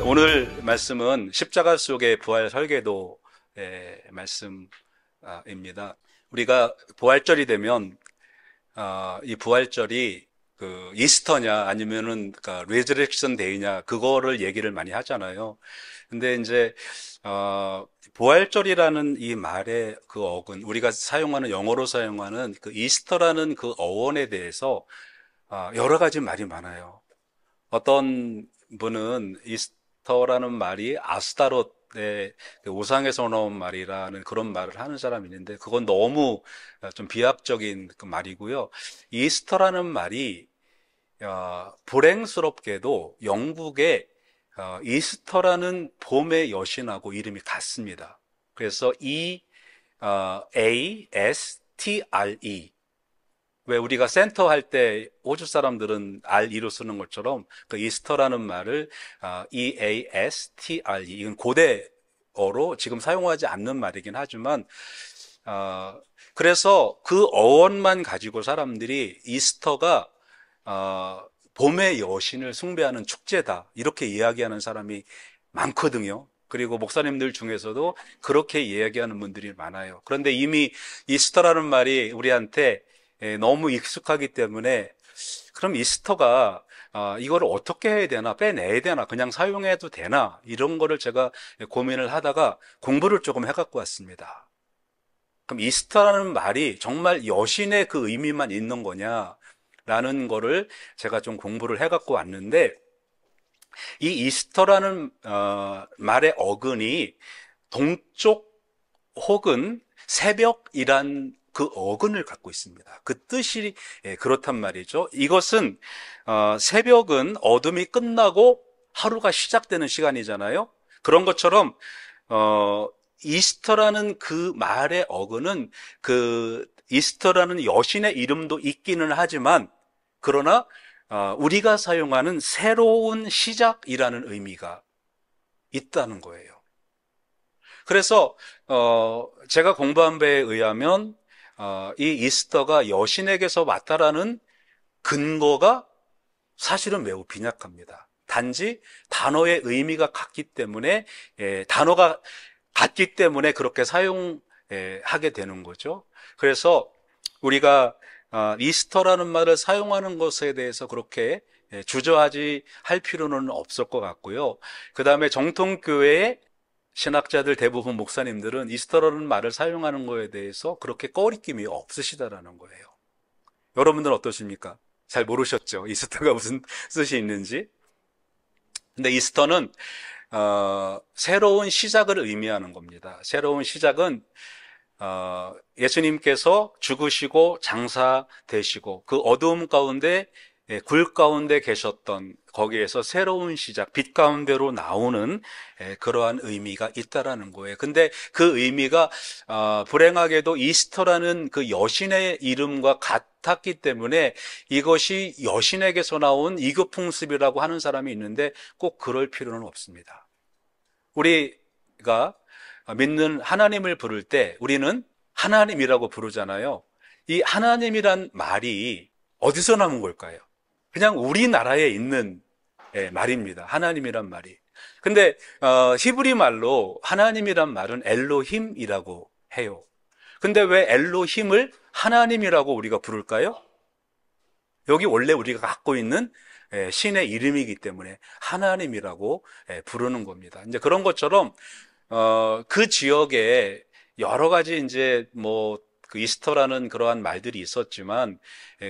오늘 말씀은 십자가 속의 부활 설계도의 말씀입니다. 우리가 부활절이 되면 이 부활절이 그 이스터냐 아니면은 레저렉션 데이냐 그거를 얘기를 많이 하잖아요. 근데 이제 부활절이라는 이 말의 그 어근, 우리가 사용하는 영어로 사용하는 그 이스터라는 그 어원에 대해서 여러 가지 말이 많아요. 어떤 분은 이스터라는 말이 아스타롯의 그 우상에서 나온 말이라는 그런 말을 하는 사람이 있는데, 그건 너무 좀 비약적인 그 말이고요. 이스터라는 말이 불행스럽게도 영국의 이스터라는 봄의 여신하고 이름이 같습니다. 그래서 EASTRE, 왜 우리가 센터 할 때 호주 사람들은 RE로 쓰는 것처럼 그 이스터라는 말을 EASTRE, 이건 고대어로 지금 사용하지 않는 말이긴 하지만 그래서 그 어원만 가지고 사람들이 이스터가 봄의 여신을 숭배하는 축제다, 이렇게 이야기하는 사람이 많거든요. 그리고 목사님들 중에서도 그렇게 이야기하는 분들이 많아요. 그런데 이미 이스터라는 말이 우리한테 너무 익숙하기 때문에, 그럼 이스터가 이걸 어떻게 해야 되나, 빼내야 되나, 그냥 사용해도 되나, 이런 거를 제가 고민을 하다가 공부를 조금 해갖고 왔습니다. 그럼 이스터라는 말이 정말 여신의 그 의미만 있는 거냐라는 거를 제가 좀 공부를 해갖고 왔는데, 이 이스터라는 말의 어근이 동쪽 혹은 새벽이란 그 어근을 갖고 있습니다. 그 뜻이 그렇단 말이죠. 이것은 새벽은 어둠이 끝나고 하루가 시작되는 시간이잖아요. 그런 것처럼 이스터라는 그 말의 어근은 그 이스터라는 여신의 이름도 있기는 하지만, 그러나 우리가 사용하는 새로운 시작이라는 의미가 있다는 거예요. 그래서 제가 공부한 바에 의하면 이 이스터가 여신에게서 왔다라는 근거가 사실은 매우 빈약합니다. 단지 단어의 의미가 같기 때문에, 단어가 같기 때문에 그렇게 사용하게 되는 거죠. 그래서 우리가 이스터라는 말을 사용하는 것에 대해서 그렇게 주저하지 할 필요는 없을 것 같고요. 그 다음에 정통교회의 신학자들 대부분 목사님들은 이스터라는 말을 사용하는 거에 대해서 그렇게 꺼리낌이 없으시다라는 거예요. 여러분들은 어떠십니까? 잘 모르셨죠? 이스터가 무슨 뜻이 있는지. 근데 이스터는 새로운 시작을 의미하는 겁니다. 새로운 시작은 예수님께서 죽으시고 장사되시고 그 어두움 가운데, 굴 가운데 계셨던 거기에서 새로운 시작, 빛 가운데로 나오는 그러한 의미가 있다라는 거예요. 근데 그 의미가 불행하게도 이스터라는 그 여신의 이름과 같았기 때문에 이것이 여신에게서 나온 이교풍습이라고 하는 사람이 있는데, 꼭 그럴 필요는 없습니다. 우리가 믿는 하나님을 부를 때 우리는 하나님이라고 부르잖아요. 이 하나님이란 말이 어디서 나온 걸까요? 그냥 우리나라에 있는 말입니다. 하나님이란 말이. 근데 히브리 말로 하나님이란 말은 엘로힘이라고 해요. 근데 왜 엘로힘을 하나님이라고 우리가 부를까요? 여기 원래 우리가 갖고 있는 신의 이름이기 때문에 하나님이라고 부르는 겁니다. 이제 그런 것처럼 그 지역에 여러 가지 이제 그 이스터라는 그러한 말들이 있었지만,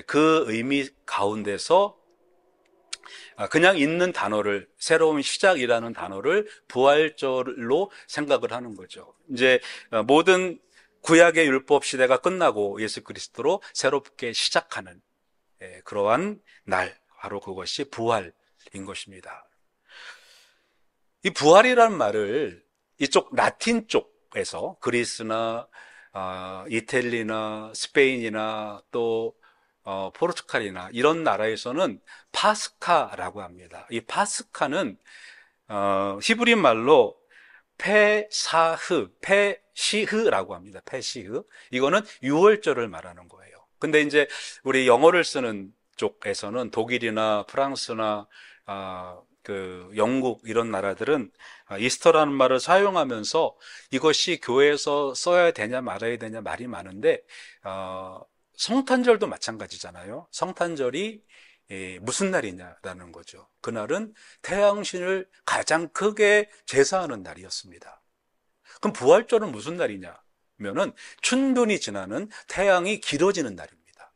그 의미 가운데서 그냥 있는 단어를, 새로운 시작이라는 단어를 부활절로 생각을 하는 거죠. 이제 모든 구약의 율법 시대가 끝나고 예수 그리스도로 새롭게 시작하는 그러한 날, 바로 그것이 부활인 것입니다. 이 부활이라는 말을 이쪽 라틴 쪽에서, 그리스나 이탈리나 스페인이나 또 포르투갈이나 이런 나라에서는 파스카라고 합니다. 이 파스카는 히브리 말로 페시흐라고 합니다. 페시흐. 이거는 유월절을 말하는 거예요. 근데 이제 우리 영어를 쓰는 쪽에서는 독일이나 프랑스나 그 영국 이런 나라들은 이스터라는 말을 사용하면서 이것이 교회에서 써야 되냐 말아야 되냐 말이 많은데, 성탄절도 마찬가지잖아요. 성탄절이 무슨 날이냐라는 거죠. 그날은 태양신을 가장 크게 제사하는 날이었습니다. 그럼 부활절은 무슨 날이냐면은 춘분이 지나는 태양이 길어지는 날입니다.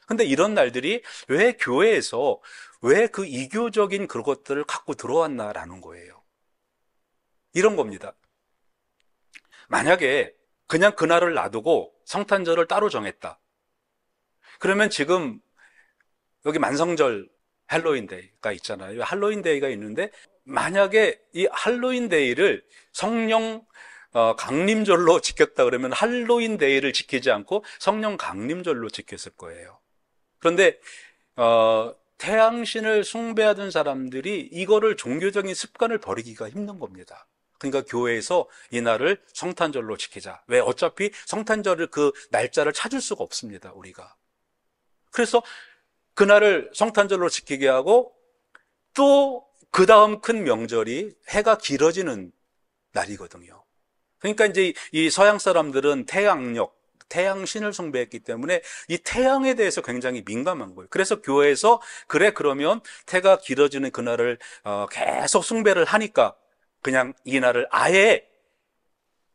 근데 이런 날들이 왜 교회에서 왜 그 이교적인 그것들을 갖고 들어왔나라는 거예요. 이런 겁니다. 만약에 그냥 그날을 놔두고 성탄절을 따로 정했다. 그러면 지금 여기 만성절 할로윈데이가 있잖아요. 할로윈데이가 있는데 만약에 이 할로윈데이를 성령 강림절로 지켰다 그러면 할로윈데이를 지키지 않고 성령 강림절로 지켰을 거예요. 그런데 태양신을 숭배하던 사람들이 이거를 종교적인 습관을 버리기가 힘든 겁니다. 그러니까 교회에서 이 날을 성탄절로 지키자. 왜? 어차피 성탄절을 그 날짜를 찾을 수가 없습니다, 우리가. 그래서 그날을 성탄절로 지키게 하고 또 그 다음 큰 명절이 해가 길어지는 날이거든요. 그러니까 이제 이 서양 사람들은 태양신을 숭배했기 때문에 이 태양에 대해서 굉장히 민감한 거예요. 그래서 교회에서 그래 그러면 해가 길어지는 그날을 계속 숭배를 하니까 그냥 이 날을 아예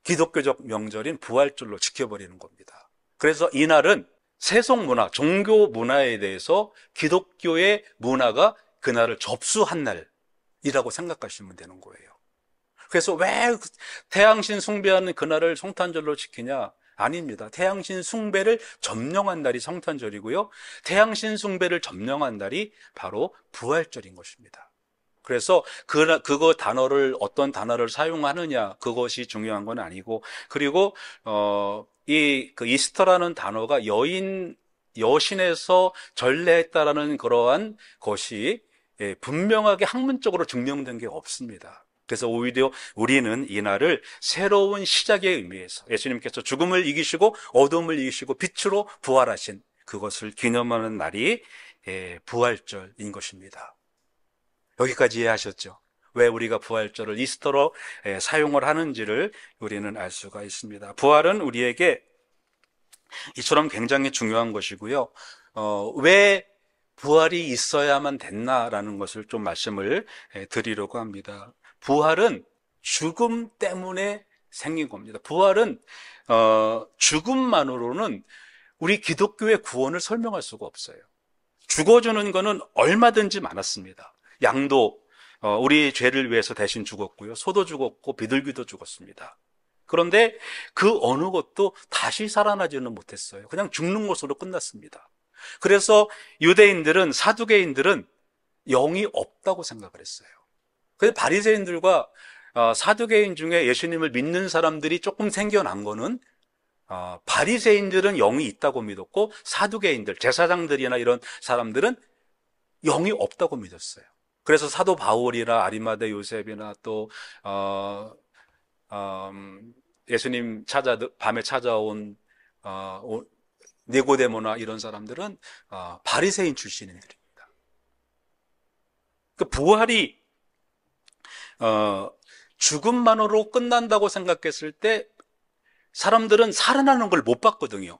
기독교적 명절인 부활절로 지켜버리는 겁니다. 그래서 이 날은 세속 문화, 종교 문화에 대해서 기독교의 문화가 그날을 접수한 날이라고 생각하시면 되는 거예요. 그래서 왜 태양신 숭배하는 그날을 성탄절로 지키냐? 아닙니다. 태양신 숭배를 점령한 날이 성탄절이고요. 태양신 숭배를 점령한 날이 바로 부활절인 것입니다. 그래서 그거 단어를 어떤 단어를 사용하느냐 그것이 중요한 건 아니고, 그리고 그 이스터라는 단어가 여신에서 전래했다라는 그러한 것이 분명하게 학문적으로 증명된 게 없습니다. 그래서 오히려 우리는 이 날을 새로운 시작의 의미에서 예수님께서 죽음을 이기시고 어둠을 이기시고 빛으로 부활하신 그것을 기념하는 날이 부활절인 것입니다. 여기까지 이해하셨죠? 왜 우리가 부활절을 이스터로 사용을 하는지를 우리는 알 수가 있습니다. 부활은 우리에게 이처럼 굉장히 중요한 것이고요. 왜 부활이 있어야만 됐나라는 것을 좀 말씀을 드리려고 합니다. 부활은 죽음 때문에 생긴 겁니다. 부활은 죽음만으로는 우리 기독교의 구원을 설명할 수가 없어요. 죽어주는 거는 얼마든지 많았습니다. 양도 우리 죄를 위해서 대신 죽었고요. 소도 죽었고 비둘기도 죽었습니다. 그런데 그 어느 것도 다시 살아나지는 못했어요. 그냥 죽는 것으로 끝났습니다. 그래서 유대인들은, 사두개인들은 영이 없다고 생각을 했어요. 그래서 바리새인들과 사두개인 중에 예수님을 믿는 사람들이 조금 생겨난 거는 바리새인들은 영이 있다고 믿었고 사두개인들, 제사장들이나 이런 사람들은 영이 없다고 믿었어요. 그래서 사도 바울이나 아리마대 요셉이나 또 예수님 밤에 찾아온 니고데모나 이런 사람들은 바리새인 출신들입니다. 그 부활이 죽음만으로 끝난다고 생각했을 때 사람들은 살아나는 걸 못 봤거든요.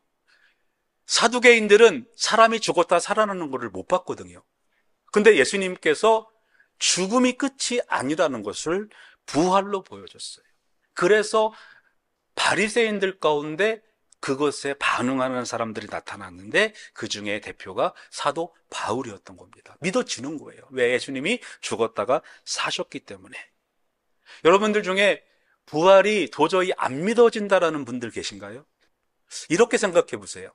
사두개인들은 사람이 죽었다 살아나는 것을 못 봤거든요. 근데 예수님께서 죽음이 끝이 아니라는 것을 부활로 보여줬어요. 그래서 바리새인들 가운데 그것에 반응하는 사람들이 나타났는데 그 중에 대표가 사도 바울이었던 겁니다. 믿어지는 거예요. 왜? 예수님이 죽었다가 사셨기 때문에. 여러분들 중에 부활이 도저히 안 믿어진다라는 분들 계신가요? 이렇게 생각해 보세요.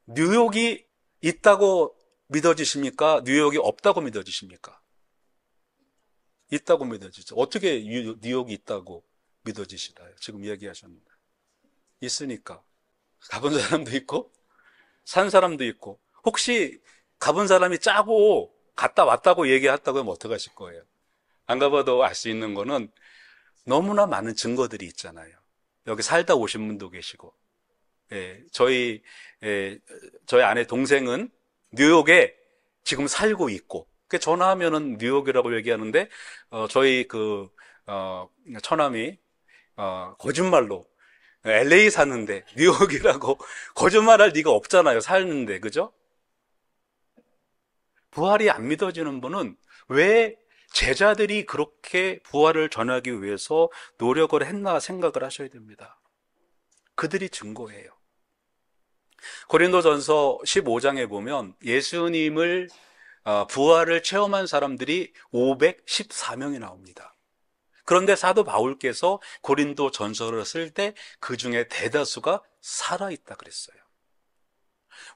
뉴욕이 있다고 믿어지십니까? 뉴욕이 없다고 믿어지십니까? 있다고 믿어지죠. 어떻게 뉴욕이 있다고 믿어지시나요? 지금 얘기하셨는데. 있으니까. 가본 사람도 있고 산 사람도 있고, 혹시 가본 사람이 짜고 갔다 왔다고 얘기했다고 하면 어떡하실 거예요? 안 가봐도 알 수 있는 거는 너무나 많은 증거들이 있잖아요. 여기 살다 오신 분도 계시고, 저희 아내 동생은 뉴욕에 지금 살고 있고, 그 전화하면은 뉴욕이라고 얘기하는데, 저희 처남이, 거짓말로, LA 사는데, 뉴욕이라고 거짓말할 리가 없잖아요. 살는데, 그죠? 부활이 안 믿어지는 분은 왜 제자들이 그렇게 부활을 전하기 위해서 노력을 했나 생각을 하셔야 됩니다. 그들이 증거예요. 고린도전서 15장에 보면 예수님을 부활을 체험한 사람들이 514명이 나옵니다. 그런데 사도 바울께서 고린도 전서를 쓸 때 그 중에 대다수가 살아있다 그랬어요.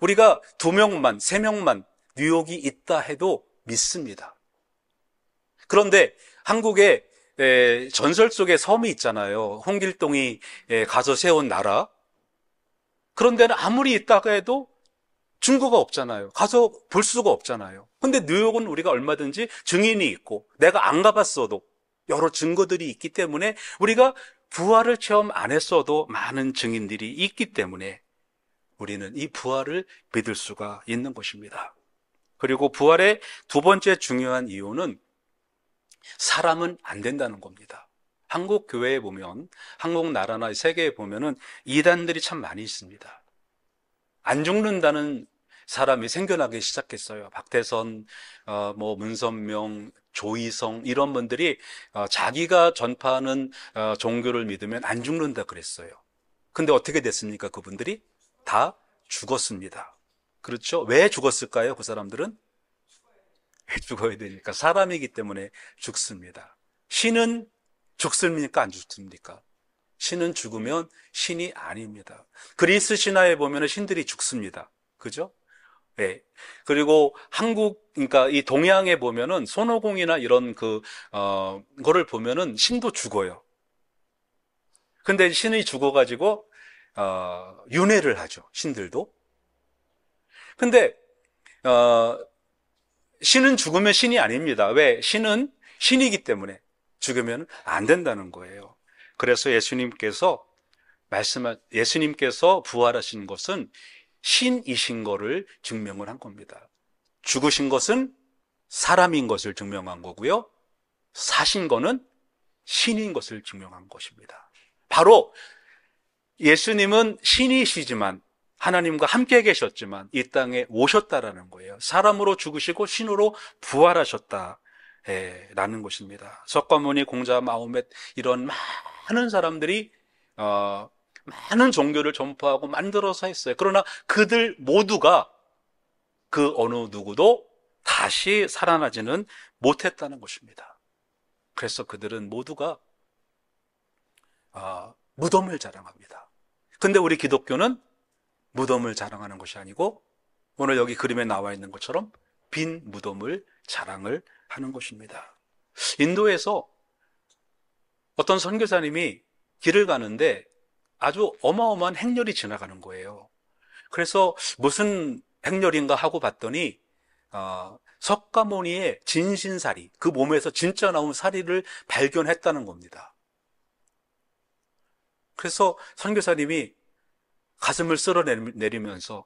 우리가 2명만, 3명만 뉴욕이 있다 해도 믿습니다. 그런데 한국에 전설 속의 섬이 있잖아요. 홍길동이 가서 세운 나라. 그런 데는 아무리 있다가 해도 증거가 없잖아요. 가서 볼 수가 없잖아요. 근데 뉴욕은 우리가 얼마든지 증인이 있고 내가 안 가봤어도 여러 증거들이 있기 때문에 우리가 부활을 체험 안 했어도 많은 증인들이 있기 때문에 우리는 이 부활을 믿을 수가 있는 것입니다. 그리고 부활의 두 번째 중요한 이유는 사람은 안 된다는 겁니다. 한국 교회에 보면, 한국 나라나 세계에 보면은 이단들이 참 많이 있습니다. 안 죽는다는 사람이 생겨나기 시작했어요. 박태선, 문선명, 조이성 이런 분들이 자기가 전파하는 종교를 믿으면 안 죽는다 그랬어요. 근데 어떻게 됐습니까? 그분들이 다 죽었습니다. 그렇죠? 왜 죽었을까요? 그 사람들은? 왜 죽어야 되니까? 사람이기 때문에 죽습니다. 신은 죽습니까? 안 죽습니까? 신은 죽으면 신이 아닙니다. 그리스 신화에 보면 신들이 죽습니다. 그죠? 네. 그리고 그러니까 이 동양에 보면은 손오공이나 이런 거를 보면은 신도 죽어요. 근데 신이 죽어가지고, 윤회를 하죠. 신들도. 근데, 신은 죽으면 신이 아닙니다. 왜? 신은 신이기 때문에 죽으면 안 된다는 거예요. 그래서 예수님께서 부활하신 것은 신이신 것을 증명을 한 겁니다. 죽으신 것은 사람인 것을 증명한 거고요. 사신 거는 신인 것을 증명한 것입니다. 바로 예수님은 신이시지만 하나님과 함께 계셨지만 이 땅에 오셨다라는 거예요. 사람으로 죽으시고 신으로 부활하셨다. 라는 것입니다. 석가모니, 공자, 마호멧 이런 많은 사람들이 많은 종교를 전파하고 만들어서 했어요. 그러나 그들 모두가 그 어느 누구도 다시 살아나지는 못했다는 것입니다. 그래서 그들은 모두가 무덤을 자랑합니다. 근데 우리 기독교는 무덤을 자랑하는 것이 아니고 오늘 여기 그림에 나와 있는 것처럼 빈 무덤을 자랑을 하는 것입니다. 인도에서 어떤 선교사님이 길을 가는데 아주 어마어마한 행렬이 지나가는 거예요. 그래서 무슨 행렬인가 하고 봤더니 석가모니의 진신사리, 그 몸에서 진짜 나온 사리를 발견했다는 겁니다. 그래서 선교사님이 가슴을 쓸어내리면서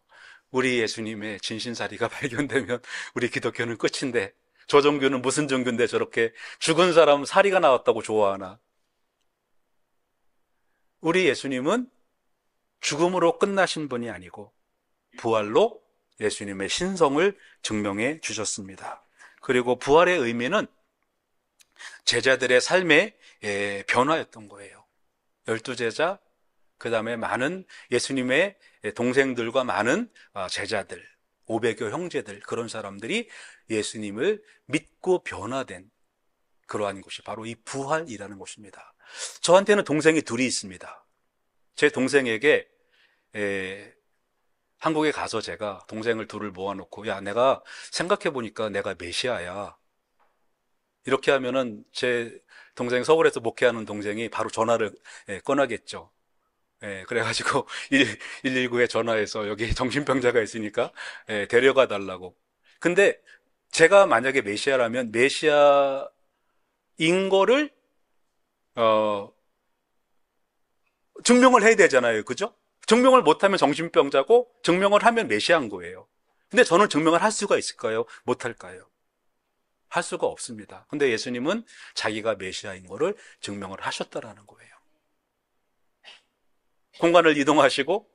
우리 예수님의 진신사리가 발견되면 우리 기독교는 끝인데 저 종교는 무슨 종교인데 저렇게 죽은 사람 사리가 나왔다고 좋아하나? 우리 예수님은 죽음으로 끝나신 분이 아니고 부활로 예수님의 신성을 증명해 주셨습니다. 그리고 부활의 의미는 제자들의 삶의 변화였던 거예요. 12제자, 그 다음에 많은 예수님의 동생들과 많은 제자들, 500여 형제들, 그런 사람들이 예수님을 믿고 변화된 그러한 것이 바로 이 부활이라는 것입니다. 저한테는 동생이 둘이 있습니다. 제 동생에게 한국에 가서 제가 동생을 둘을 모아놓고 야, 내가 생각해보니까 내가 메시아야. 이렇게 하면은 제 동생 서울에서 목회하는 동생이 바로 전화를 꺼나겠죠. 그래가지고 119에 전화해서 여기 정신병자가 있으니까 데려가 달라고. 근데 제가 만약에 메시아라면 메시아인 거를 증명을 해야 되잖아요. 그죠? 증명을 못하면 정신병자고 증명을 하면 메시아인 거예요. 근데 저는 증명을 할 수가 있을까요? 못할까요? 할 수가 없습니다. 근데 예수님은 자기가 메시아인 것을 증명을 하셨다라는 거예요. 공간을 이동하시고,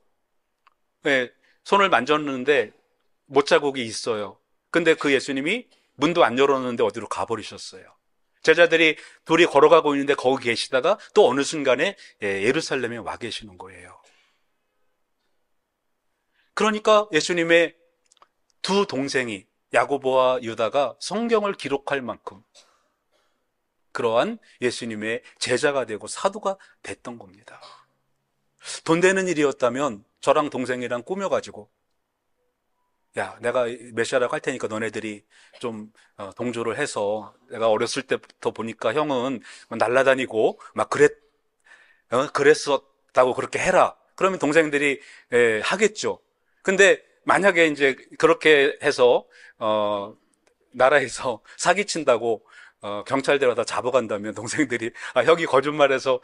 예, 손을 만졌는데 못자국이 있어요. 근데 그 예수님이 문도 안 열었는데 어디로 가버리셨어요. 제자들이 둘이 걸어가고 있는데 거기 계시다가 또 어느 순간에 예루살렘에 와 계시는 거예요. 그러니까 예수님의 두 동생이 야고보와 유다가 성경을 기록할 만큼 그러한 예수님의 제자가 되고 사도가 됐던 겁니다. 돈 되는 일이었다면 저랑 동생이랑 꾸며가지고, 야, 내가 메시아라고 할 테니까 너네들이 좀 동조를 해서, 내가 어렸을 때부터 보니까 형은 날라다니고 막 그랬었다고 그렇게 해라. 그러면 동생들이 하겠죠. 근데 만약에 이제 그렇게 해서 나라에서 사기친다고 경찰 데려다 잡아간다면 동생들이 형이 거짓말해서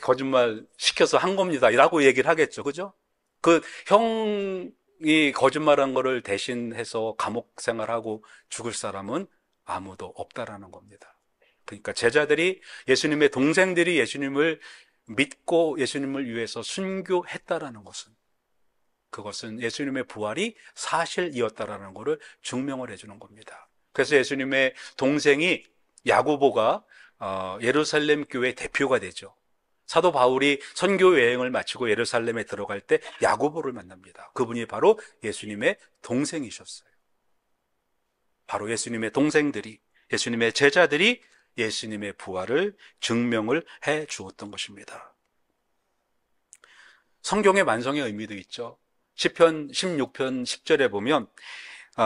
거짓말 시켜서 한 겁니다 라고 얘기를 하겠죠. 그죠? 그 형이 거짓말한 거를 대신해서 감옥 생활하고 죽을 사람은 아무도 없다라는 겁니다. 그러니까 제자들이, 예수님의 동생들이 예수님을 믿고 예수님을 위해서 순교했다라는 것은, 그것은 예수님의 부활이 사실이었다라는 것을 증명을 해주는 겁니다. 그래서 예수님의 동생이 야고보가 예루살렘 교회 대표가 되죠. 사도 바울이 선교 여행을 마치고 예루살렘에 들어갈 때 야고보를 만납니다. 그분이 바로 예수님의 동생이셨어요. 바로 예수님의 동생들이, 예수님의 제자들이 예수님의 부활을 증명을 해 주었던 것입니다. 성경의 완성의 의미도 있죠. 시편 16편 10절에 보면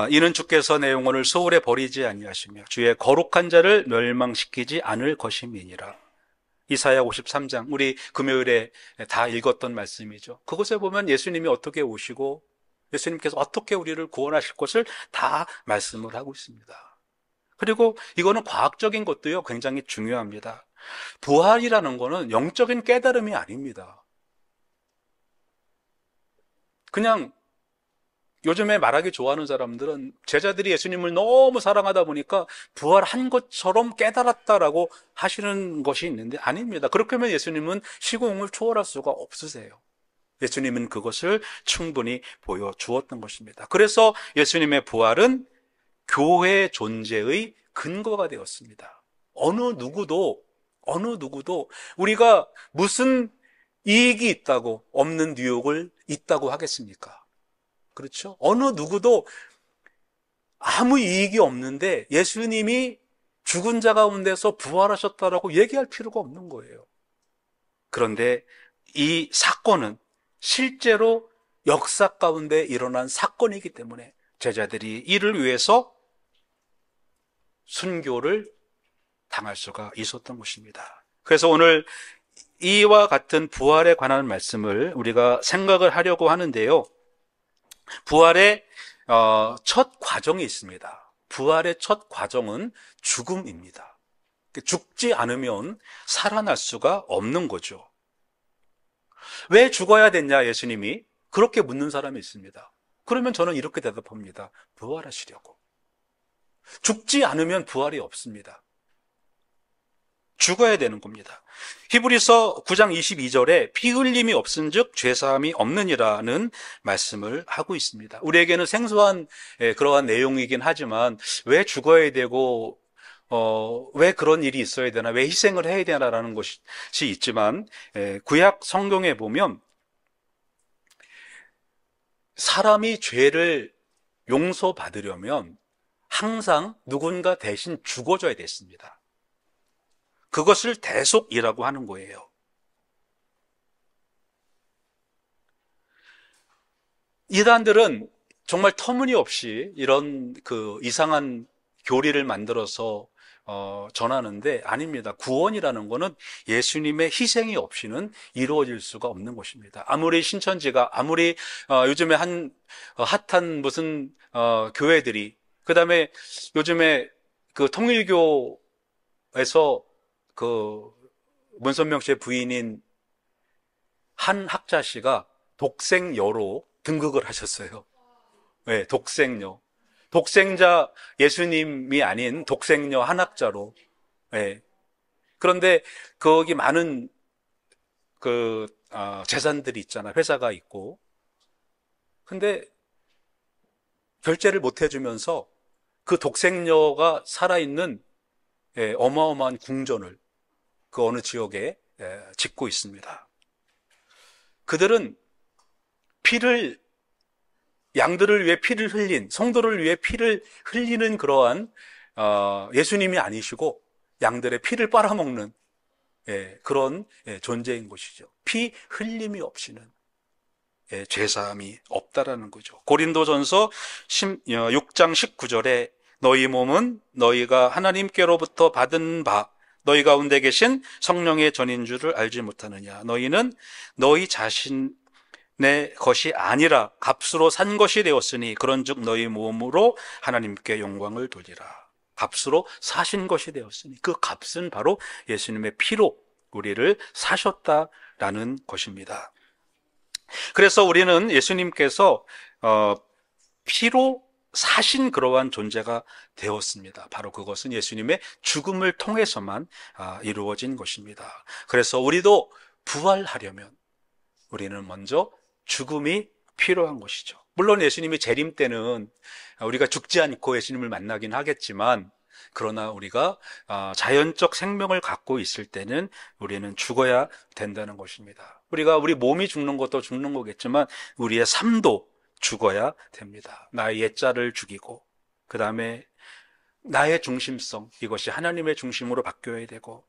이는 주께서 내 영혼을 소울에 버리지 아니하시며 주의 거룩한 자를 멸망시키지 않을 것임이니라. 이사야 53장, 우리 금요일에 다 읽었던 말씀이죠. 그곳에 보면 예수님이 어떻게 오시고 예수님께서 어떻게 우리를 구원하실 것을 다 말씀을 하고 있습니다. 그리고 이거는 과학적인 것도요, 굉장히 중요합니다. 부활이라는 거는 영적인 깨달음이 아닙니다. 그냥 요즘에 말하기 좋아하는 사람들은 제자들이 예수님을 너무 사랑하다 보니까 부활한 것처럼 깨달았다라고 하시는 것이 있는데 아닙니다. 그렇게 하면 예수님은 시공을 초월할 수가 없으세요. 예수님은 그것을 충분히 보여주었던 것입니다. 그래서 예수님의 부활은 교회 존재의 근거가 되었습니다. 어느 누구도 우리가 무슨 이익이 있다고 없는 뉴욕을 있다고 하겠습니까? 그렇죠? 어느 누구도 아무 이익이 없는데 예수님이 죽은 자 가운데서 부활하셨다라고 얘기할 필요가 없는 거예요. 그런데 이 사건은 실제로 역사 가운데 일어난 사건이기 때문에 제자들이 이를 위해서 순교를 당할 수가 있었던 것입니다. 그래서 오늘 이와 같은 부활에 관한 말씀을 우리가 생각을 하려고 하는데요. 부활의 첫 과정이 있습니다. 부활의 첫 과정은 죽음입니다. 죽지 않으면 살아날 수가 없는 거죠. 왜 죽어야 됐냐, 예수님이? 그렇게 묻는 사람이 있습니다. 그러면 저는 이렇게 대답합니다. 부활하시려고. 죽지 않으면 부활이 없습니다. 죽어야 되는 겁니다. 히브리서 9장 22절에 피 흘림이 없은즉 죄사함이 없느니라는 말씀을 하고 있습니다. 우리에게는 생소한 그러한 내용이긴 하지만 왜 죽어야 되고 왜 그런 일이 있어야 되나, 왜 희생을 해야 되나라는 것이 있지만 구약 성경에 보면 사람이 죄를 용서받으려면 항상 누군가 대신 죽어줘야 됐습니다. 그것을 대속이라고 하는 거예요. 이단들은 정말 터무니없이 이런 이상한 교리를 만들어서 전하는데 아닙니다. 구원이라는 것은 예수님의 희생이 없이는 이루어질 수가 없는 것입니다. 아무리 신천지가, 아무리 요즘에 핫한 무슨 교회들이, 그 다음에 요즘에 통일교에서 문선명 씨의 부인인 한 학자 씨가 독생녀로 등극을 하셨어요. 네, 독생녀. 독생자 예수님이 아닌 독생녀 한학자로. 예. 그런데 거기 많은 재산들이 있잖아. 회사가 있고. 근데 결제를 못 해주면서 그 독생녀가 살아있는 어마어마한 궁전을 그 어느 지역에 짓고 있습니다. 그들은 양들을 위해 피를 흘린, 성도를 위해 피를 흘리는 그러한 예수님이 아니시고 양들의 피를 빨아먹는 그런 존재인 것이죠. 피 흘림이 없이는 죄사함이 없다라는 거죠. 고린도전서 6장 19절에 너희 몸은 너희가 하나님께로부터 받은 바 너희 가운데 계신 성령의 전인 줄을 알지 못하느냐. 너희는 너희 자신의 것이 아니라 값으로 산 것이 되었으니 그런즉 너희 몸으로 하나님께 영광을 돌리라. 값으로 사신 것이 되었으니 그 값은 바로 예수님의 피로 우리를 사셨다라는 것입니다. 그래서 우리는 예수님께서 피로 사신 그러한 존재가 되었습니다. 바로 그것은 예수님의 죽음을 통해서만 이루어진 것입니다. 그래서 우리도 부활하려면 우리는 먼저 죽음이 필요한 것이죠. 물론 예수님이 재림 때는 우리가 죽지 않고 예수님을 만나긴 하겠지만 그러나 우리가 자연적 생명을 갖고 있을 때는 우리는 죽어야 된다는 것입니다. 우리 몸이 죽는 것도 죽는 거겠지만 우리의 삶도 죽어야 됩니다. 나의 옛자를 죽이고 그 다음에 나의 중심성, 이것이 하나님의 중심으로 바뀌어야 되고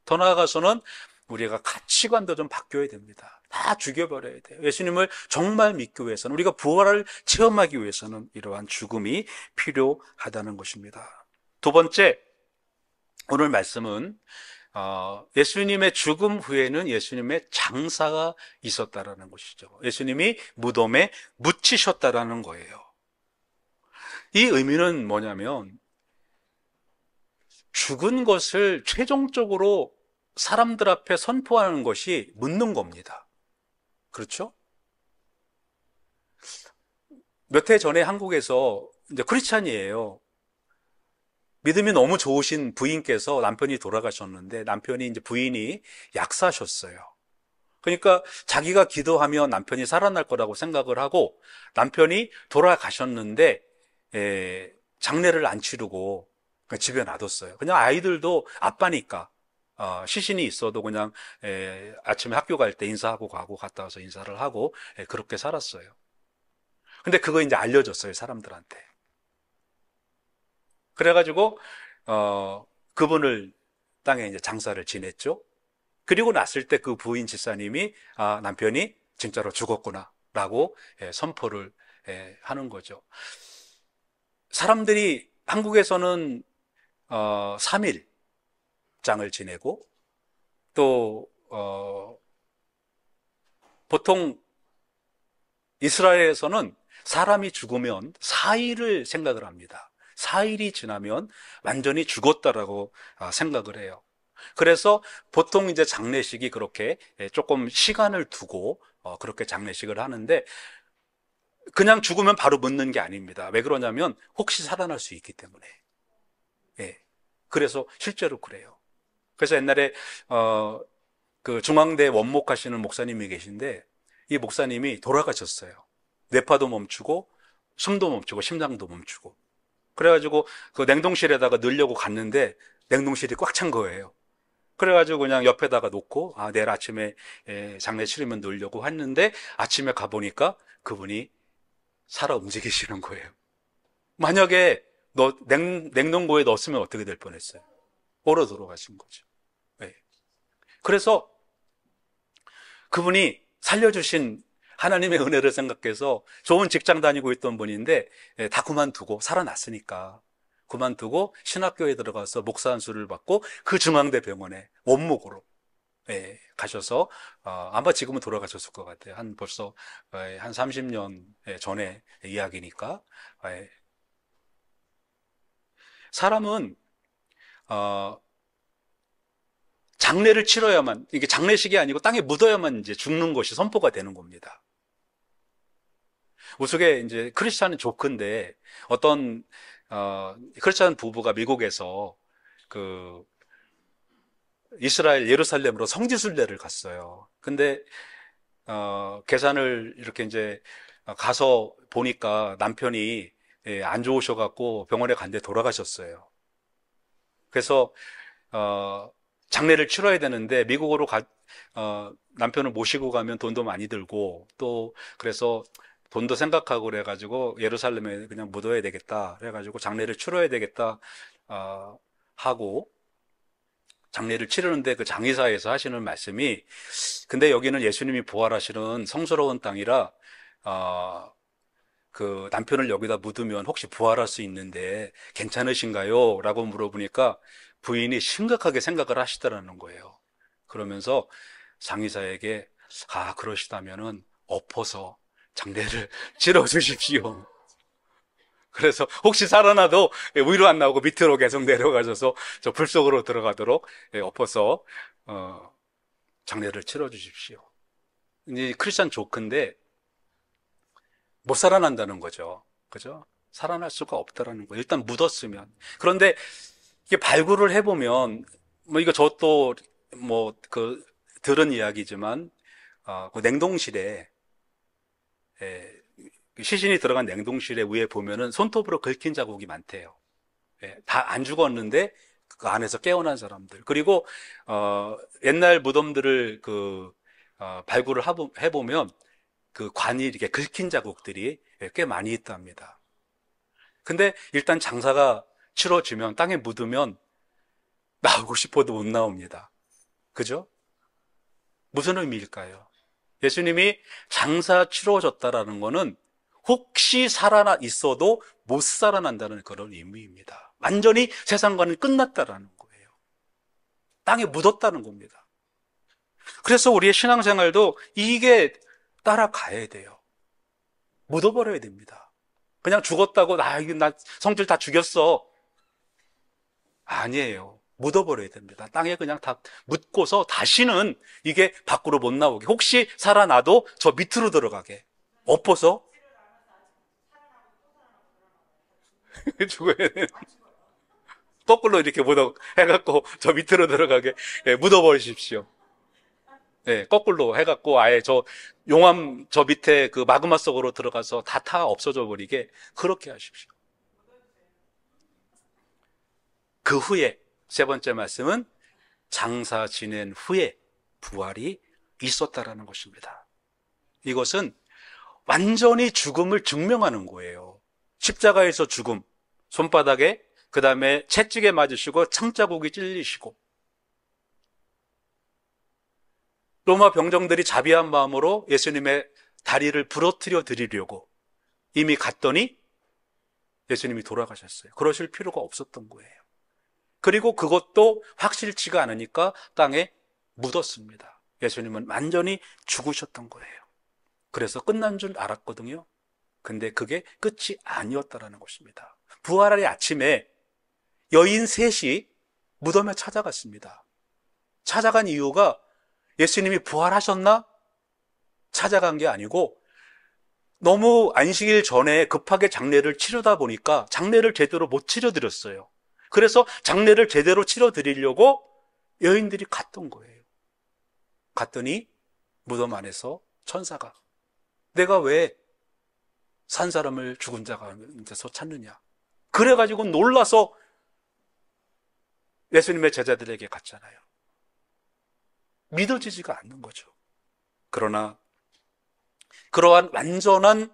더 나아가서는 우리가 가치관도 좀 바뀌어야 됩니다. 다 죽여버려야 돼요. 예수님을 정말 믿기 위해서는, 우리가 부활을 체험하기 위해서는 이러한 죽음이 필요하다는 것입니다. 두 번째, 오늘 말씀은 예수님의 죽음 후에는 예수님의 장사가 있었다라는 것이죠. 예수님이 무덤에 묻히셨다라는 거예요. 이 의미는 뭐냐면 죽은 것을 최종적으로 사람들 앞에 선포하는 것이 묻는 겁니다. 그렇죠? 몇 해 전에 한국에서 이제 크리스찬이에요. 믿음이 너무 좋으신 부인께서 남편이 돌아가셨는데 남편이 이제 부인이 약사셨어요. 그러니까 자기가 기도하면 남편이 살아날 거라고 생각을 하고 남편이 돌아가셨는데 장례를 안 치르고 그냥 집에 놔뒀어요. 그냥 아이들도 아빠니까 시신이 있어도 그냥 아침에 학교 갈 때 인사하고 가고 갔다 와서 인사를 하고 그렇게 살았어요. 근데 그거 이제 알려줬어요, 사람들한테. 그래가지고 그분을 땅에 이제 장사를 지냈죠. 그리고 났을 때 그 부인 집사님이 남편이 진짜로 죽었구나라고 선포를 하는 거죠. 사람들이 한국에서는 3일장을 지내고 또 보통 이스라엘에서는 사람이 죽으면 4일을 생각을 합니다. 4일이 지나면 완전히 죽었다라고 생각을 해요. 그래서 보통 이제 장례식이 그렇게 조금 시간을 두고 그렇게 장례식을 하는데 그냥 죽으면 바로 묻는 게 아닙니다. 왜 그러냐면 혹시 살아날 수 있기 때문에. 그래서 실제로 그래요. 그래서 옛날에 그 중앙대 원목하시는 목사님이 계신데 이 목사님이 돌아가셨어요. 뇌파도 멈추고 숨도 멈추고 심장도 멈추고. 그래가지고 그 냉동실에다가 넣으려고 갔는데 냉동실이 꽉 찬 거예요. 그래가지고 그냥 옆에다가 놓고 내일 아침에 장례 치르면 넣으려고 했는데 아침에 가보니까 그분이 살아 움직이시는 거예요. 만약에 냉동고에 넣었으면 어떻게 될 뻔했어요? 얼어 돌아가신 거죠. 그래서 그분이 살려주신 하나님의 은혜를 생각해서 좋은 직장 다니고 있던 분인데 다 그만두고 살아났으니까 그만두고 신학교에 들어가서 목사 안수를 받고 그 중앙대 병원에 원목으로 가셔서 아마 지금은 돌아가셨을 것 같아요. 벌써 한 30년 전의 이야기니까. 사람은 장례를 치러야만, 이게 장례식이 아니고 땅에 묻어야만 이제 죽는 것이 선포가 되는 겁니다. 우스개 이제 크리스찬은 조크인데 어떤 크리스찬 부부가 미국에서 그 이스라엘 예루살렘으로 성지순례를 갔어요. 근데 계산을 이렇게 이제 가서 보니까 남편이 안 좋으셔갖고 병원에 갔는데 돌아가셨어요. 그래서 장례를 치러야 되는데 미국으로 남편을 모시고 가면 돈도 많이 들고 또 그래서 돈도 생각하고 그래가지고 예루살렘에 그냥 묻어야 되겠다 그래가지고 장례를 치러야 되겠다 하고 장례를 치르는데 그 장의사에서 하시는 말씀이 근데 여기는 예수님이 부활하시는 성스러운 땅이라 그 남편을 여기다 묻으면 혹시 부활할 수 있는데 괜찮으신가요? 라고 물어보니까 부인이 심각하게 생각을 하시더라는 거예요. 그러면서 장의사에게 그러시다면은 엎어서 장례를 치러 주십시오. 그래서 혹시 살아나도 위로 안 나오고 밑으로 계속 내려가셔서 저 불 속으로 들어가도록 엎어서 장례를 치러 주십시오. 이제 크리스찬 조크인데 못 살아난다는 거죠. 그죠? 살아날 수가 없다라는 거예요. 일단 묻었으면. 그런데 이게 발굴을 해보면 뭐 이거 저도 뭐 그 들은 이야기지만 그 냉동실에 시신이 들어간 냉동실에 위에 보면은 손톱으로 긁힌 자국이 많대요. 다 안 죽었는데 그 안에서 깨어난 사람들. 그리고 옛날 무덤들을 발굴을 해보면 그 관이 이렇게 긁힌 자국들이 꽤 많이 있답니다. 근데 일단 장사가 치러지면 땅에 묻으면 나오고 싶어도 못 나옵니다. 그죠? 무슨 의미일까요? 예수님이 장사 치러졌다라는 거는 혹시 살아나 있어도 못 살아난다는 그런 의미입니다. 완전히 세상과는 끝났다라는 거예요. 땅에 묻었다는 겁니다. 그래서 우리의 신앙생활도 이게 따라가야 돼요. 묻어버려야 됩니다. 그냥 죽었다고 나 성질 다 죽였어. 아니에요. 묻어버려야 됩니다. 땅에 그냥 다 묻고서 다시는 이게 밖으로 못 나오게. 혹시 살아나도 저 밑으로 들어가게. 엎어서 죽어야 돼요. 거꾸로 이렇게 해갖고 저 밑으로 들어가게 묻어버리십시오. 거꾸로 해갖고 아예 저 용암 저 밑에 그 마그마 속으로 들어가서 다 없어져 버리게 그렇게 하십시오. 그 후에 세 번째 말씀은 장사 지낸 후에 부활이 있었다라는 것입니다. 이것은 완전히 죽음을 증명하는 거예요. 십자가에서 죽음, 손바닥에 그 다음에 채찍에 맞으시고 창자국이 찔리시고 로마 병정들이 자비한 마음으로 예수님의 다리를 부러뜨려 드리려고 이미 갔더니 예수님이 돌아가셨어요. 그러실 필요가 없었던 거예요. 그리고 그것도 확실치가 않으니까 땅에 묻었습니다. 예수님은 완전히 죽으셨던 거예요. 그래서 끝난 줄 알았거든요. 근데 그게 끝이 아니었다라는 것입니다. 부활의 아침에 여인 셋이 무덤에 찾아갔습니다. 찾아간 이유가 예수님이 부활하셨나? 찾아간 게 아니고 너무 안식일 전에 급하게 장례를 치르다 보니까 장례를 제대로 못 치러드렸어요. 그래서 장례를 제대로 치러드리려고 여인들이 갔던 거예요. 갔더니 무덤 안에서 천사가 내가 왜 산 사람을 죽은 자 가운데서 찾느냐. 그래가지고 놀라서 예수님의 제자들에게 갔잖아요. 믿어지지가 않는 거죠. 그러나 그러한 완전한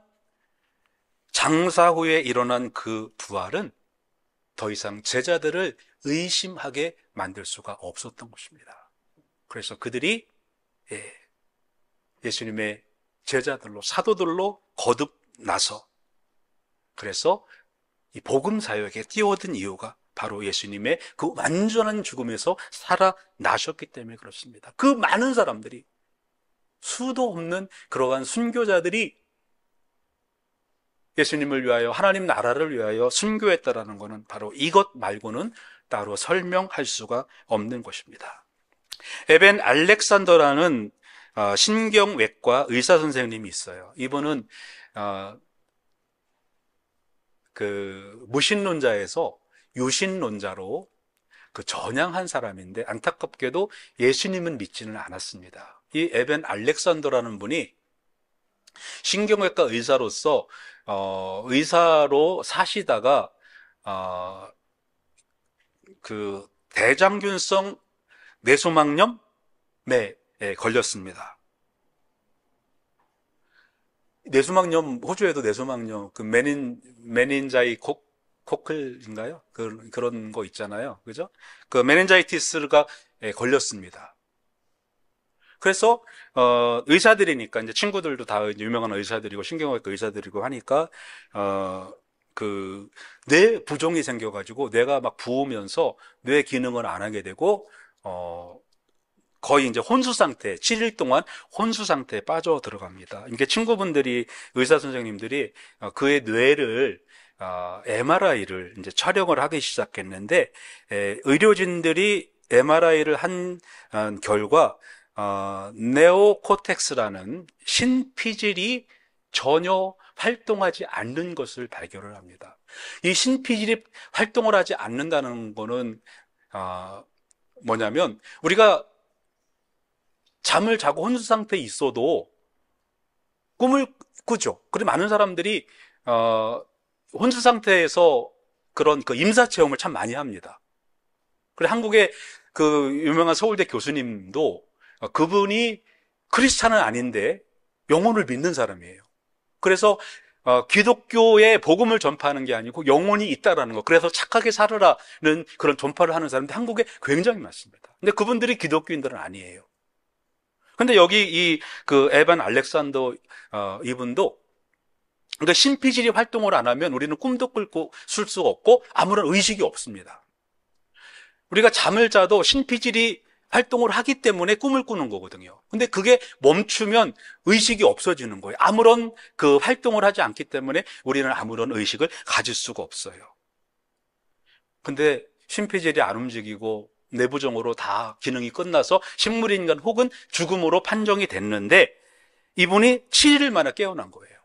장사 후에 일어난 그 부활은 더 이상 제자들을 의심하게 만들 수가 없었던 것입니다. 그래서 그들이 예수님의 제자들로 사도들로 거듭나서 그래서 이 복음 사역에 뛰어든 이유가 바로 예수님의 그 완전한 죽음에서 살아나셨기 때문에 그렇습니다. 그 많은 사람들이 수도 없는 그러한 순교자들이 예수님을 위하여 하나님 나라를 위하여 순교했다라는 것은 바로 이것 말고는 따로 설명할 수가 없는 것입니다. 에벤 알렉산더라는 신경외과 의사 선생님이 있어요. 이분은 어, 그 무신론자에서 유신론자로 그 전향한 사람인데 안타깝게도 예수님은 믿지는 않았습니다. 이 에벤 알렉산더라는 분이 신경외과 의사로서 의사로 사시다가 어, 그 대장균성 뇌소막염에 걸렸습니다. 뇌수막염, 호주에도 뇌수막염, 그 메닌자이 코클인가요? 그런 거 있잖아요. 그죠? 그 메닌자이티스가 걸렸습니다. 그래서, 의사들이니까, 이제 친구들도 다 유명한 의사들이고, 신경외과 의사들이고 하니까, 뇌 부종이 생겨가지고, 뇌가 막 부으면서 뇌 기능을 안 하게 되고, 거의 이제 혼수 상태, 7일 동안 혼수 상태에 빠져 들어갑니다. 이게 친구분들이, 의사 선생님들이 그의 뇌를 MRI를 이제 촬영을 하기 시작했는데, 의료진들이 MRI를 한 결과, 네오코텍스라는 신피질이 전혀 활동하지 않는 것을 발견을 합니다. 이 신피질이 활동을 하지 않는다는 거는, 뭐냐면, 우리가 잠을 자고 혼수 상태에 있어도 꿈을 꾸죠. 그리고 많은 사람들이 혼수 상태에서 그런 그 임사 체험을 참 많이 합니다. 그리고 한국의 그 유명한 서울대 교수님도 그분이 크리스찬은 아닌데 영혼을 믿는 사람이에요. 그래서 기독교의 복음을 전파하는 게 아니고 영혼이 있다라는 거. 그래서 착하게 살으라는 그런 전파를 하는 사람들이 한국에 굉장히 많습니다. 근데 그분들이 기독교인들은 아니에요. 근데 여기 그 에반 알렉산더 이분도, 그러니까 신피질이 활동을 안 하면 우리는 꿈도 꿀고 쓸 수가 없고 아무런 의식이 없습니다. 우리가 잠을 자도 신피질이 활동을 하기 때문에 꿈을 꾸는 거거든요. 근데 그게 멈추면 의식이 없어지는 거예요. 아무런 그 활동을 하지 않기 때문에 우리는 아무런 의식을 가질 수가 없어요. 근데 신피질이 안 움직이고 내부종으로 다 기능이 끝나서 식물인간 혹은 죽음으로 판정이 됐는데 이분이 7일 만에 깨어난 거예요.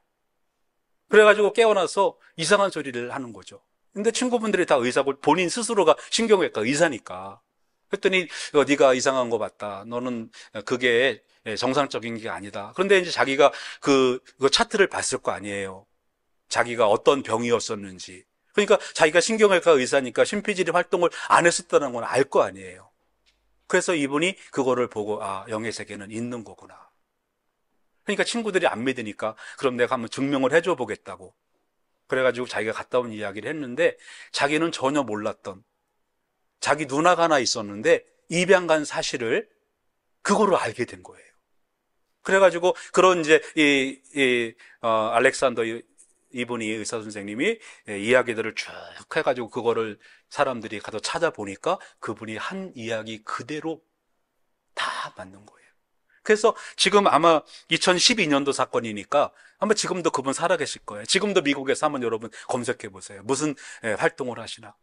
그래가지고 깨어나서 이상한 소리를 하는 거죠. 근데 친구분들이 다 의사고 본인 스스로가 신경외과 의사니까 그랬더니 네가 이상한 거 봤다. 너는 그게 정상적인 게 아니다. 그런데 이제 자기가 그 차트를 봤을 거 아니에요. 자기가 어떤 병이었었는지. 그러니까 자기가 신경외과 의사니까 신피질이 활동을 안 했었다는 건 알 거 아니에요. 그래서 이분이 그거를 보고 영의 세계는 있는 거구나. 그러니까 친구들이 안 믿으니까 그럼 내가 한번 증명을 해줘 보겠다고. 그래가지고 자기가 갔다 온 이야기를 했는데 자기는 전혀 몰랐던 자기 누나가 하나 있었는데 입양 간 사실을 그거를 알게 된 거예요. 그래가지고 그런 이제 알렉산더 이분이 의사 선생님이 이야기들을 쭉 해가지고 그거를 사람들이 가서 찾아보니까 그분이 한 이야기 그대로 다 맞는 거예요. 그래서 지금 아마 2012년도 사건이니까 아마 지금도 그분 살아계실 거예요. 지금도 미국에서 한번 여러분 검색해 보세요. 무슨 활동을 하시나.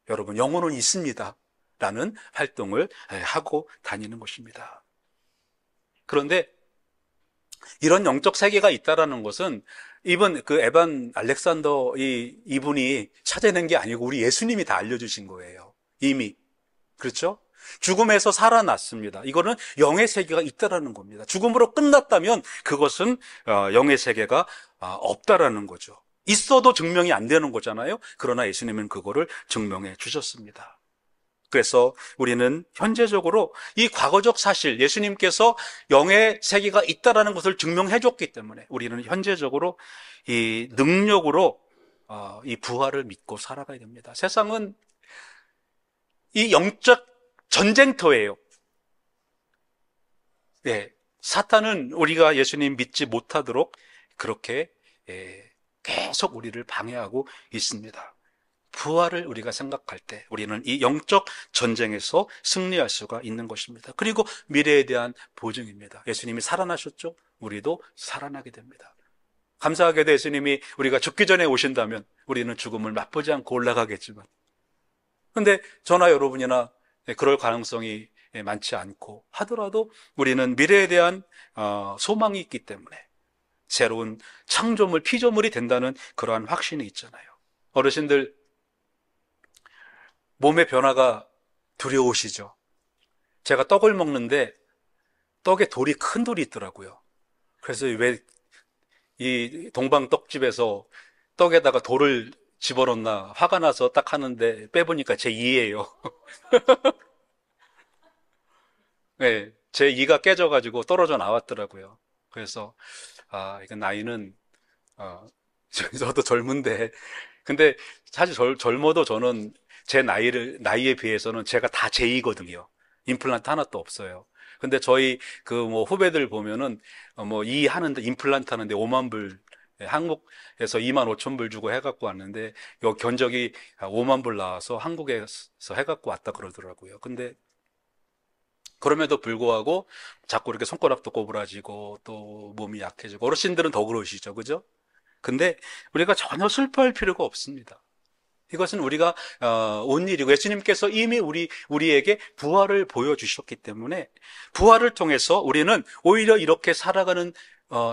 여러분 영혼은 있습니다. 라는 활동을 하고 다니는 것입니다. 그런데 이런 영적 세계가 있다라는 것은 이번 그 에반 알렉산더 이분이 찾아낸 게 아니고 우리 예수님이 다 알려주신 거예요. 이미. 그렇죠? 죽음에서 살아났습니다. 이거는 영의 세계가 있다라는 겁니다. 죽음으로 끝났다면 그것은 영의 세계가 없다라는 거죠. 있어도 증명이 안 되는 거잖아요. 그러나 예수님은 그거를 증명해 주셨습니다. 그래서 우리는 현재적으로 이 과거적 사실, 예수님께서 영의 세계가 있다라는 것을 증명해 줬기 때문에 우리는 현재적으로 이 능력으로 이 부활을 믿고 살아가야 됩니다. 세상은 이 영적 전쟁터예요. 네, 사탄은 우리가 예수님 믿지 못하도록 그렇게 계속 우리를 방해하고 있습니다. 부활을 우리가 생각할 때 우리는 이 영적 전쟁에서 승리할 수가 있는 것입니다. 그리고 미래에 대한 보증입니다. 예수님이 살아나셨죠? 우리도 살아나게 됩니다. 감사하게도 예수님이 우리가 죽기 전에 오신다면 우리는 죽음을 맛보지 않고 올라가겠지만, 그런데 저나 여러분이나 그럴 가능성이 많지 않고 하더라도 우리는 미래에 대한 소망이 있기 때문에 새로운 창조물, 피조물이 된다는 그러한 확신이 있잖아요. 어르신들 몸의 변화가 두려우시죠? 제가 떡을 먹는데 떡에 돌이, 큰 돌이 있더라고요. 그래서 왜 이 동방떡집에서 떡에다가 돌을 집어넣나 화가 나서 딱 하는데 빼보니까 제 이예요. 네, 제 이가 깨져가지고 떨어져 나왔더라고요. 그래서 이건 나이는 저도 젊은데, 근데 사실 젊어도 저는 제 나이에 비해서는 제가 다 제2거든요. 임플란트 하나도 없어요. 근데 저희 그 뭐 후배들 보면은 이 하는데, 임플란트 하는데 5만 불, 한국에서 2만 5천 불 주고 해갖고 왔는데 요 견적이 5만 불 나와서 한국에서 해갖고 왔다 그러더라고요. 근데 그럼에도 불구하고 자꾸 이렇게 손가락도 꼬부라지고 또 몸이 약해지고, 어르신들은 더 그러시죠, 그죠? 근데 우리가 전혀 슬퍼할 필요가 없습니다. 이것은 우리가 온 일이고, 예수님께서 이미 우리에게 부활을 보여주셨기 때문에 부활을 통해서 우리는 오히려 이렇게 살아가는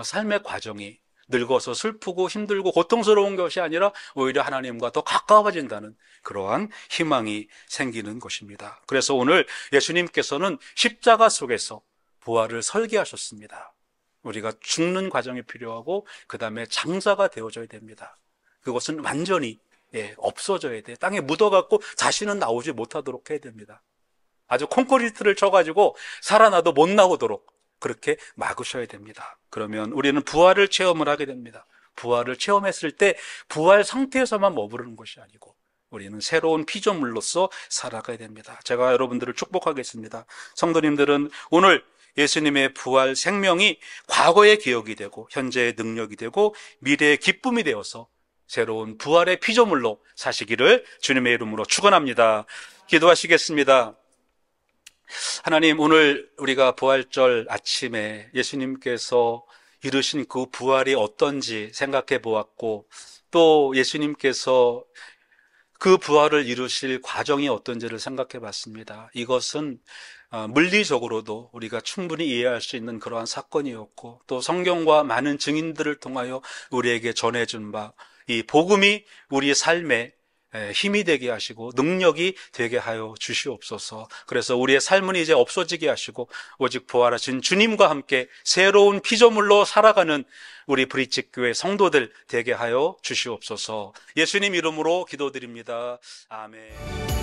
삶의 과정이 늙어서 슬프고 힘들고 고통스러운 것이 아니라 오히려 하나님과 더 가까워진다는 그러한 희망이 생기는 것입니다. 그래서 오늘 예수님께서는 십자가 속에서 부활을 설계하셨습니다. 우리가 죽는 과정이 필요하고 그 다음에 장사가 되어져야 됩니다. 그것은 완전히 없어져야 돼요. 땅에 묻어갖고 다시는 나오지 못하도록 해야 됩니다. 아주 콘크리트를 쳐가지고 살아나도 못 나오도록 그렇게 막으셔야 됩니다. 그러면 우리는 부활을 체험을 하게 됩니다. 부활을 체험했을 때 부활 상태에서만 머무르는 것이 아니고 우리는 새로운 피조물로서 살아가야 됩니다. 제가 여러분들을 축복하겠습니다. 성도님들은 오늘 예수님의 부활 생명이 과거의 기억이 되고 현재의 능력이 되고 미래의 기쁨이 되어서 새로운 부활의 피조물로 사시기를 주님의 이름으로 축원합니다. 기도하시겠습니다. 하나님, 오늘 우리가 부활절 아침에 예수님께서 이루신 그 부활이 어떤지 생각해 보았고, 또 예수님께서 그 부활을 이루실 과정이 어떤지를 생각해 봤습니다. 이것은 물리적으로도 우리가 충분히 이해할 수 있는 그러한 사건이었고, 또 성경과 많은 증인들을 통하여 우리에게 전해준 바, 이 복음이 우리의 삶에 힘이 되게 하시고 능력이 되게 하여 주시옵소서. 그래서 우리의 삶은 이제 없어지게 하시고 오직 부활하신 주님과 함께 새로운 피조물로 살아가는 우리 브릿지교회 성도들 되게 하여 주시옵소서. 예수님 이름으로 기도드립니다. 아멘.